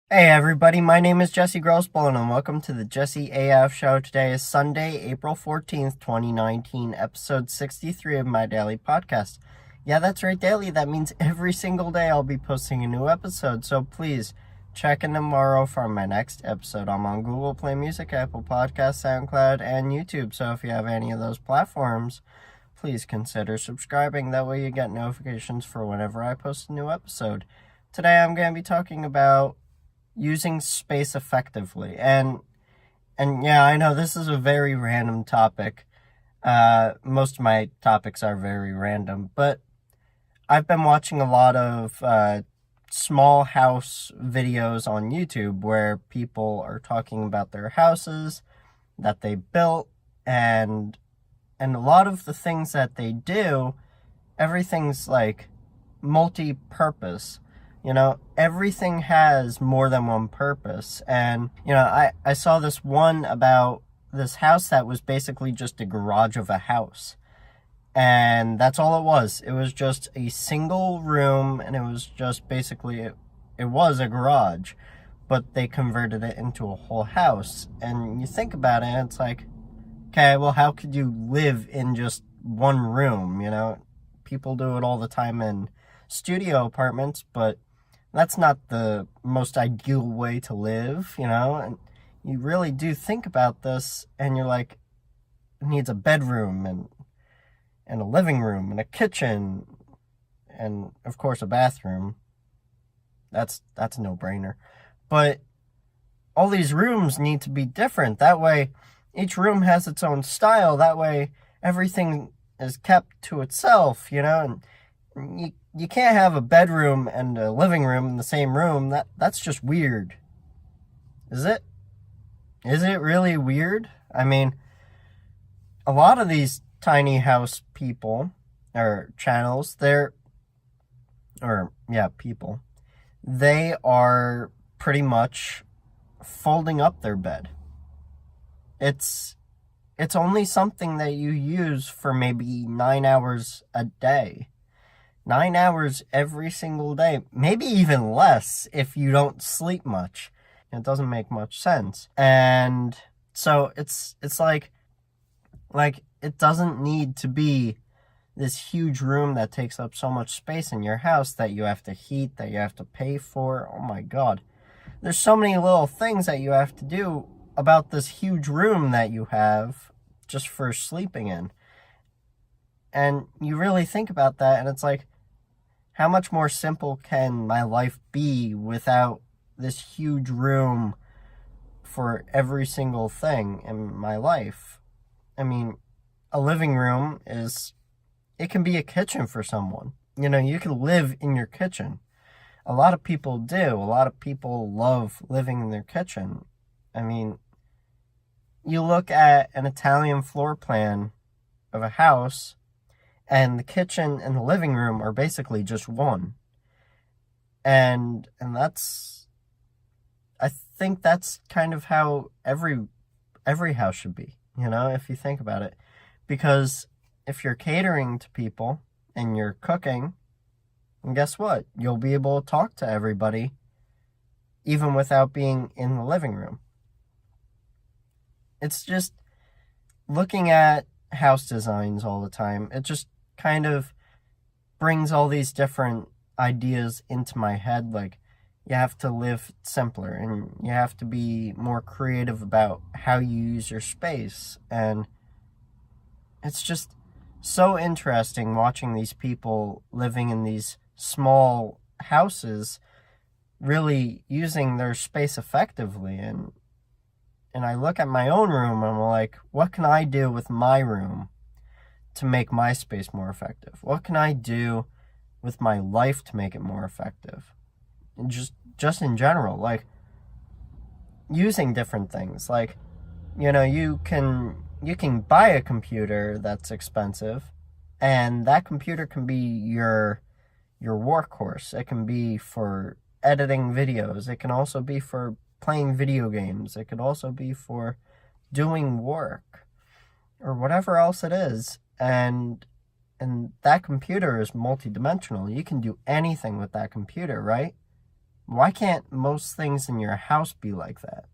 Hey everybody, my name is Jesse Grossbull and welcome to the JesseAF show. Today is Sunday, April 14th, 2019, episode 63 of my daily podcast. Yeah, that's right, daily. That means every single day I'll be posting a new episode, so please check in tomorrow for my next episode. I'm on Google Play Music, Apple Podcasts, SoundCloud, and YouTube, so if you have any of those platforms, please consider subscribing. That way you get notifications for whenever I post a new episode. Today I'm going to be talking about using space effectively. And yeah, I know this is a very random topic. Most of my topics are very random, but I've been watching a lot of small house videos on YouTube where people are talking about their houses that they built, and a lot of the things that they do, everything's like multi-purpose. Everything has more than one purpose. And, I saw this one about this house that was basically just a garage of a house. And that's all it was. It was just a single room, and it was just basically, it was a garage. But they converted it into a whole house. And you think about it, and it's like, okay, well, how could you live in just one room, People do it all the time in studio apartments, but that's not the most ideal way to live, and you really do think about this, and you're like, it needs a bedroom, and a living room, and a kitchen, and of course a bathroom. That's a no-brainer. But all these rooms need to be different. That way, each room has its own style. That way, everything is kept to itself, and you can't have a bedroom and a living room in the same room. That's just weird. Is it? Is it really weird? I mean, a lot of these tiny house people, or channels, people, they are pretty much folding up their bed. It's only something that you use for maybe 9 hours a day. 9 hours every single day, maybe even less if you don't sleep much. It doesn't make much sense. And so it's like it doesn't need to be this huge room that takes up so much space in your house that you have to heat, that you have to pay for. Oh my God. There's so many little things that you have to do about this huge room that you have just for sleeping in. And you really think about that, and it's like, how much more simple can my life be without this huge room for every single thing in my life? I mean, a living room it can be a kitchen for someone. You can live in your kitchen. A lot of people do. A lot of people love living in their kitchen. I mean, you look at an Italian floor plan of a house, and the kitchen and the living room are basically just one. And that's, I think that's kind of how every house should be, if you think about it. Because if you're catering to people and you're cooking, and guess what? You'll be able to talk to everybody even without being in the living room. It's just looking at house designs all the time. It just kind of brings all these different ideas into my head. Like, you have to live simpler, and you have to be more creative about how you use your space. And it's just so interesting watching these people living in these small houses, really using their space effectively. And I look at my own room, and I'm like, what can I do with my room to make my space more effective? What can I do with my life to make it more effective? And just in general, like using different things. Like, you can buy a computer that's expensive, and that computer can be your workhorse. It can be for editing videos. It can also be for playing video games. It could also be for doing work or whatever else it is. And that computer is multidimensional. You can do anything with that computer, right? Why can't most things in your house be like that?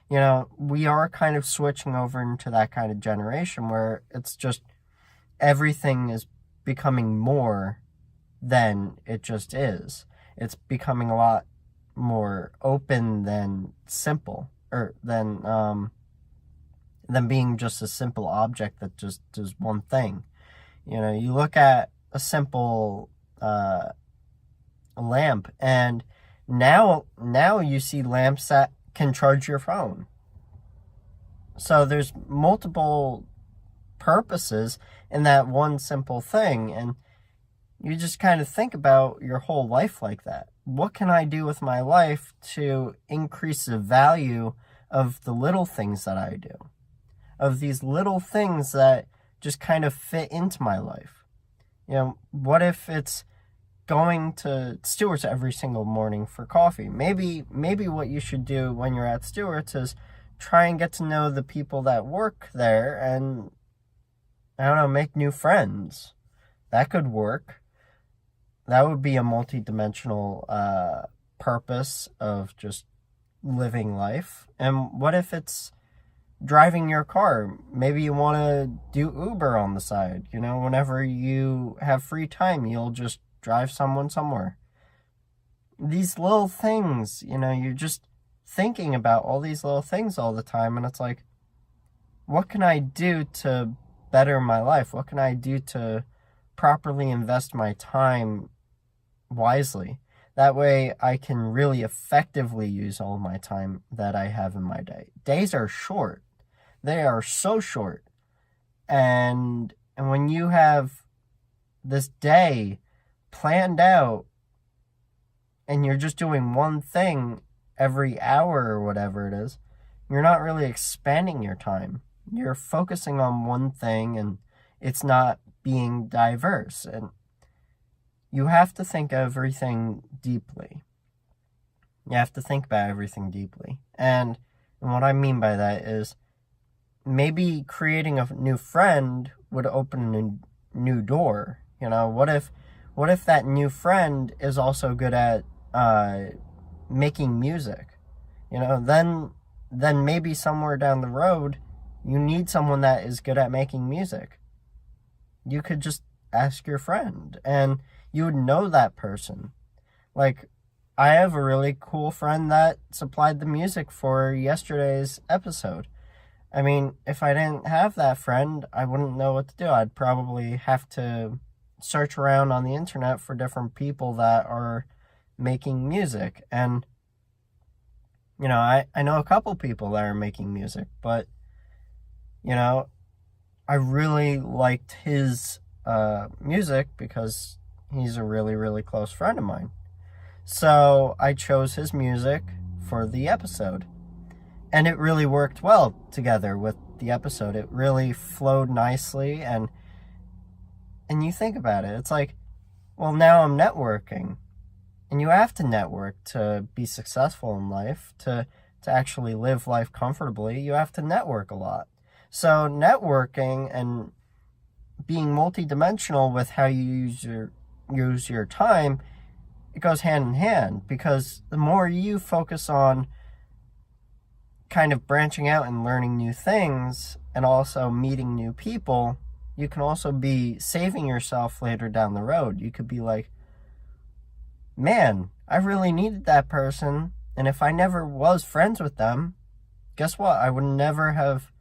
You know, we are kind of switching over into that kind of generation where it's just everything is becoming more than it just is. It's becoming a lot more open than simple, or than being just a simple object that just does one thing. You know, you look at a simple lamp, and now you see lamps that can charge your phone. So there's multiple purposes in that one simple thing, and you just kind of think about your whole life like that. What can I do with my life to increase the value of the little things that I do? Of these little things that just kind of fit into my life. You know, what if it's going to Stewart's every single morning for coffee? Maybe what you should do when you're at Stewart's is try and get to know the people that work there and, I don't know, make new friends. That could work. That would be a multi-dimensional purpose of just living life. And what if it's driving your car? Maybe you want to do Uber on the side. You know, whenever you have free time, you'll just drive someone somewhere. These little things, you know, you're just thinking about all these little things all the time, and it's like, what can I do to better my life? What can I do to properly invest my time wisely? That way I can really effectively use all my time that I have in my day. Days are short. They are so short. And when you have this day planned out and you're just doing one thing every hour or whatever it is, you're not really expanding your time. You're focusing on one thing, and it's not being diverse. And you have to think everything deeply. You have to think about everything deeply. And what I mean by that is maybe creating a new friend would open a new door. You know, what if that new friend is also good at making music? You know, then maybe somewhere down the road you need someone that is good at making music. You could just ask your friend, and you would know that person. Like, I have a really cool friend that supplied the music for yesterday's episode. I mean, if I didn't have that friend, I wouldn't know what to do. I'd probably have to search around on the internet for different people that are making music. And, you know, I know a couple people that are making music, but, you know, I really liked his music because he's a really, really close friend of mine. So I chose his music for the episode. And it really worked well together with the episode. It really flowed nicely. And you think about it, it's like, well, now I'm networking. And you have to network to be successful in life, to actually live life comfortably. You have to network a lot. So networking and being multidimensional with how you use your time, it goes hand in hand, because the more you focus on kind of branching out and learning new things and also meeting new people, you can also be saving yourself later down the road. You could be like, man, I really needed that person, and if I never was friends with them, guess what? I would never have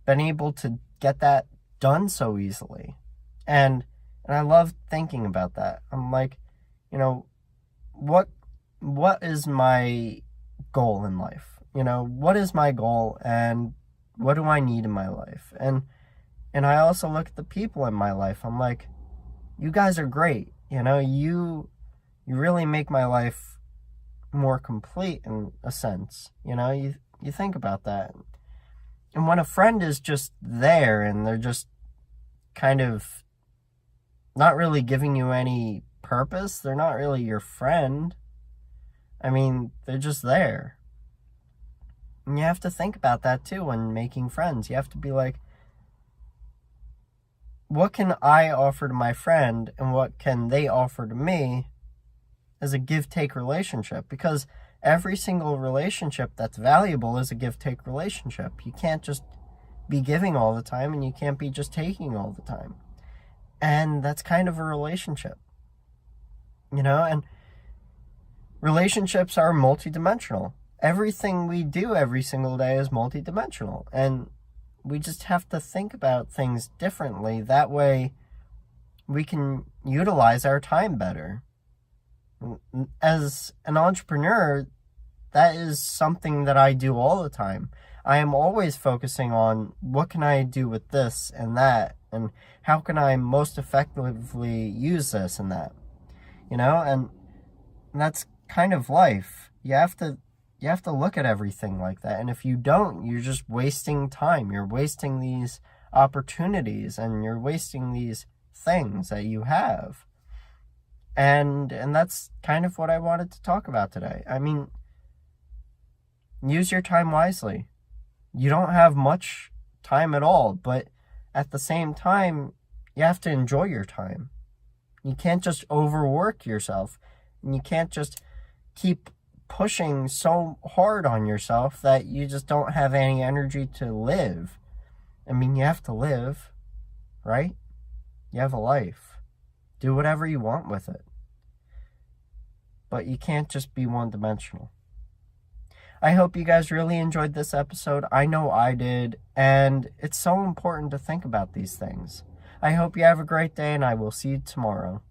been able to get that done so easily. And I love thinking about that. I'm like, you know, what is my goal in life? You know, what is my goal, and what do I need in my life? And I also look at the people in my life. I'm like, you guys are great. You know, you really make my life more complete in a sense. You know, you think about that. And when a friend is just there and they're just kind of not really giving you any purpose, they're not really your friend. I mean, they're just there. And you have to think about that too when making friends. You have to be like, what can I offer to my friend, and what can they offer to me as a give-take relationship, because every single relationship that's valuable is a give-take relationship. You can't just be giving all the time, and you can't be just taking all the time. And that's kind of a relationship, and relationships are multidimensional. Everything we do every single day is multidimensional, and we just have to think about things differently. That way we can utilize our time better. As an entrepreneur, that is something that I do all the time. I am always focusing on what can I do with this and that, and how can I most effectively use this and that, and that's kind of life. You have to look at everything like that. And if you don't, you're just wasting time. You're wasting these opportunities, and you're wasting these things that you have. And that's kind of what I wanted to talk about today. I mean, use your time wisely. You don't have much time at all, but at the same time, you have to enjoy your time. You can't just overwork yourself, and you can't just keep pushing so hard on yourself that you just don't have any energy to live. I mean, you have to live, right? You have a life. Do whatever you want with it. But you can't just be one-dimensional. I hope you guys really enjoyed this episode. I know I did, and it's so important to think about these things. I hope you have a great day, and I will see you tomorrow.